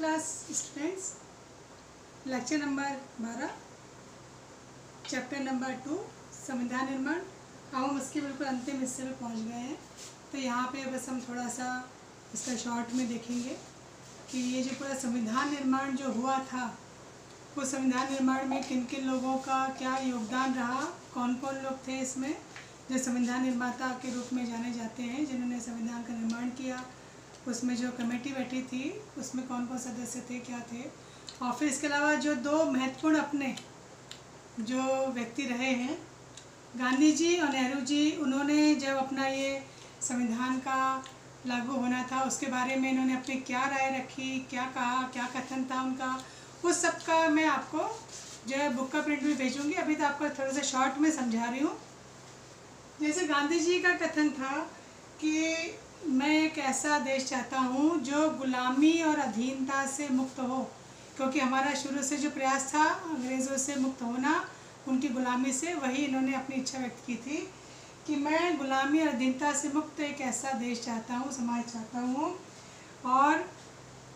Class students, lecture number 12, chapter number 2 संविधान निर्माण। अब हम उसके बिल्कुल अंतिम हिस्से में पहुंच गए हैं। तो यहाँ पे बस हम थोड़ा सा इसका शॉर्ट में देखेंगे कि ये जो पूरा संविधान निर्माण जो हुआ था, वो संविधान निर्माण में किन किन लोगों का क्या योगदान रहा, कौन कौन लोग थे इसमें जो संविधान निर्माता के रूप में जाने जाते हैं, जिन्होंने संविधान का निर्माण किया। उसमें जो कमेटी बैठी थी उसमें कौन कौन सदस्य थे, क्या थे, और फिर इसके अलावा जो दो महत्वपूर्ण अपने जो व्यक्ति रहे हैं, गांधी जी और नेहरू जी, उन्होंने जब अपना ये संविधान का लागू होना था उसके बारे में इन्होंने अपनी क्या राय रखी, क्या कहा, क्या कथन था उनका, उस सब का मैं आपको जो है बुक का प्रिंट भी भेजूंगी। अभी तो आपको थोड़ा सा शॉर्ट में समझा रही हूँ। जैसे गांधी जी का कथन था कि मैं एक ऐसा देश चाहता हूँ जो गुलामी और अधीनता से मुक्त हो, क्योंकि हमारा शुरू से जो प्रयास था अंग्रेज़ों से मुक्त होना, उनकी गुलामी से, वही इन्होंने अपनी इच्छा व्यक्त की थी कि मैं गुलामी और अधीनता से मुक्त एक ऐसा देश चाहता हूँ, समाज चाहता हूँ, और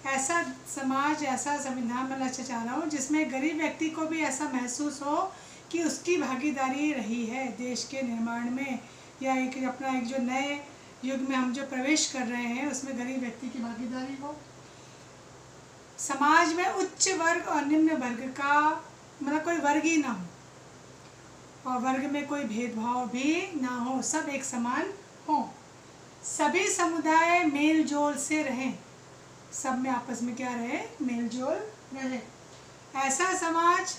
ऐसा समाज, ऐसा संविधान मैं लक्ष्य चाह रहा हूँ जिसमें गरीब व्यक्ति को भी ऐसा महसूस हो कि उसकी भागीदारी रही है देश के निर्माण में, या एक अपना एक जो नए युग में हम जो प्रवेश कर रहे हैं उसमें गरीब व्यक्ति की भागीदारी हो। समाज में उच्च वर्ग और निम्न वर्ग का मतलब कोई वर्ग ही ना हो, और वर्ग में कोई भेदभाव भी ना हो, सब एक समान हो, सभी समुदाय मेल जोल से रहें, सब में आपस में क्या रहे, मेल जोल रहे। ऐसा समाज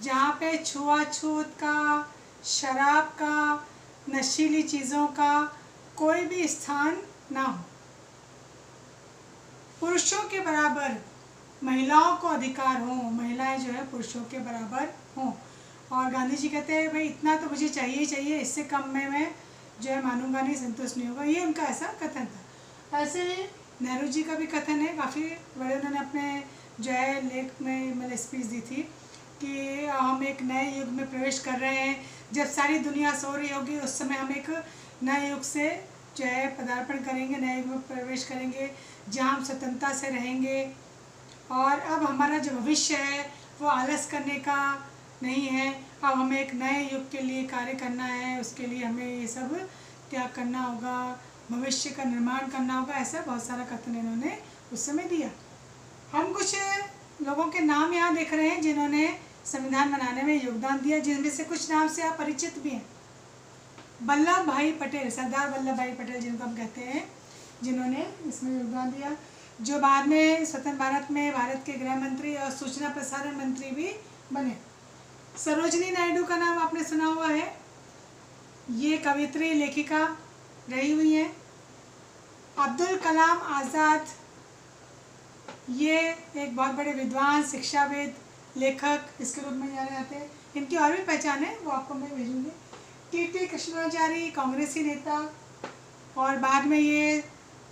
जहाँ पे छुआछूत का, शराब का, नशीली चीज़ों का कोई भी स्थान ना हो, पुरुषों के बराबर महिलाओं को अधिकार हो, महिलाएं जो है पुरुषों के बराबर हों। और गांधी जी कहते हैं भाई इतना तो मुझे चाहिए ही चाहिए, इससे कम में मैं जो है मानूंगा नहीं, संतुष्ट नहीं होगा, ये उनका ऐसा कथन था। ऐसे ही नेहरू जी का भी कथन है, काफ़ी बड़े, उन्होंने अपने जो है लेख में मतलब स्पीच दी थी कि हम एक नए युग में प्रवेश कर रहे हैं, जब सारी दुनिया सो रही होगी उस समय हम एक नए युग से जो है पदार्पण करेंगे, नए युग में प्रवेश करेंगे जहाँ हम स्वतंत्रता से रहेंगे, और अब हमारा जो भविष्य है वो आलस करने का नहीं है, अब हमें एक नए युग के लिए कार्य करना है, उसके लिए हमें ये सब त्याग करना होगा, भविष्य का निर्माण करना होगा। ऐसा बहुत सारा कथन इन्होंने उस समय दिया। हम कुछ लोगों के नाम यहाँ देख रहे हैं जिन्होंने संविधान बनाने में योगदान दिया, जिनमें से कुछ नाम से आप परिचित भी हैं। वल्लभ भाई पटेल, सरदार वल्लभ भाई पटेल जिनको हम कहते हैं, जिन्होंने इसमें योगदान दिया, जो बाद में स्वतंत्र भारत में भारत के गृह मंत्री और सूचना प्रसारण मंत्री भी बने। सरोजिनी नायडू का नाम आपने सुना हुआ है, ये कवित्री, लेखिका रही हुई हैं। अब्दुल कलाम आज़ाद, ये एक बहुत बड़े विद्वान, शिक्षाविद, लेखक इसके रूप में जाने जाते हैं। इनकी और भी पहचान है, वो आपको मैं भेजूँगी। टी कृष्णाचारी, कांग्रेसी नेता, और बाद में ये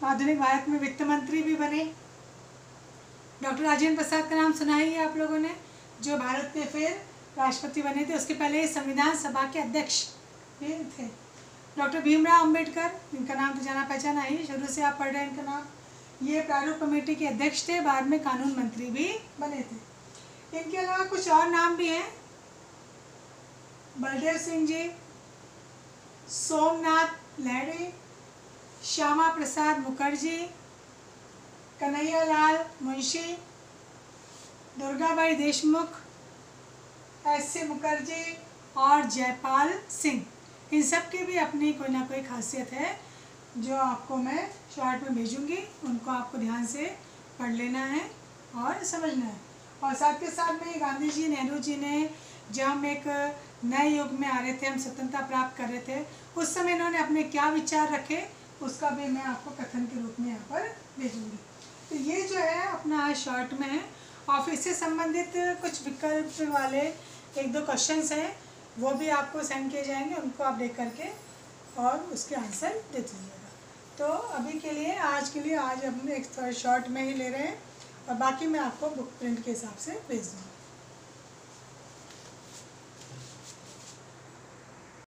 आधुनिक भारत में वित्त मंत्री भी बने। डॉक्टर राजेंद्र प्रसाद का नाम सुना ही है आप लोगों ने, जो भारत में फिर राष्ट्रपति बने थे, उसके पहले संविधान सभा के अध्यक्ष ये थे। डॉक्टर भीमराव अंबेडकर, इनका नाम तो जाना पहचाना ही, शुरू से आप पढ़ रहे हैं इनका नाम, ये प्रारूप कमेटी के अध्यक्ष थे, बाद में कानून मंत्री भी बने थे। इनके अलावा कुछ और नाम भी हैं, बलदेव सिंह जी, सोमनाथ लहरी, श्यामा प्रसाद मुखर्जी, कन्हैयालाल मुंशी, दुर्गाबाई देशमुख, एस.सी. मुखर्जी और जयपाल सिंह। इन सब की भी अपनी कोई ना कोई खासियत है जो आपको मैं शॉर्ट में भेजूंगी, उनको आपको ध्यान से पढ़ लेना है और समझना है। और साथ के साथ में गांधी जी, नेहरू जी ने जब हम एक नए युग में आ रहे थे, हम स्वतंत्रता प्राप्त कर रहे थे, उस समय इन्होंने अपने क्या विचार रखे उसका भी मैं आपको कथन के रूप में यहाँ पर भेजूंगी। तो ये जो है अपना शॉर्ट में है, और फिर इससे संबंधित कुछ विकल्प वाले एक दो क्वेश्चंस हैं, वो भी आपको सेंड किए जाएंगे, उनको आप देख करके और उसके आंसर दे दीजिएगा। तो अभी के लिए, आज के लिए, आज हम एक शॉर्ट में ही ले रहे हैं, और बाकी मैं आपको बुक प्रिंट के हिसाब से भेज दूँगी।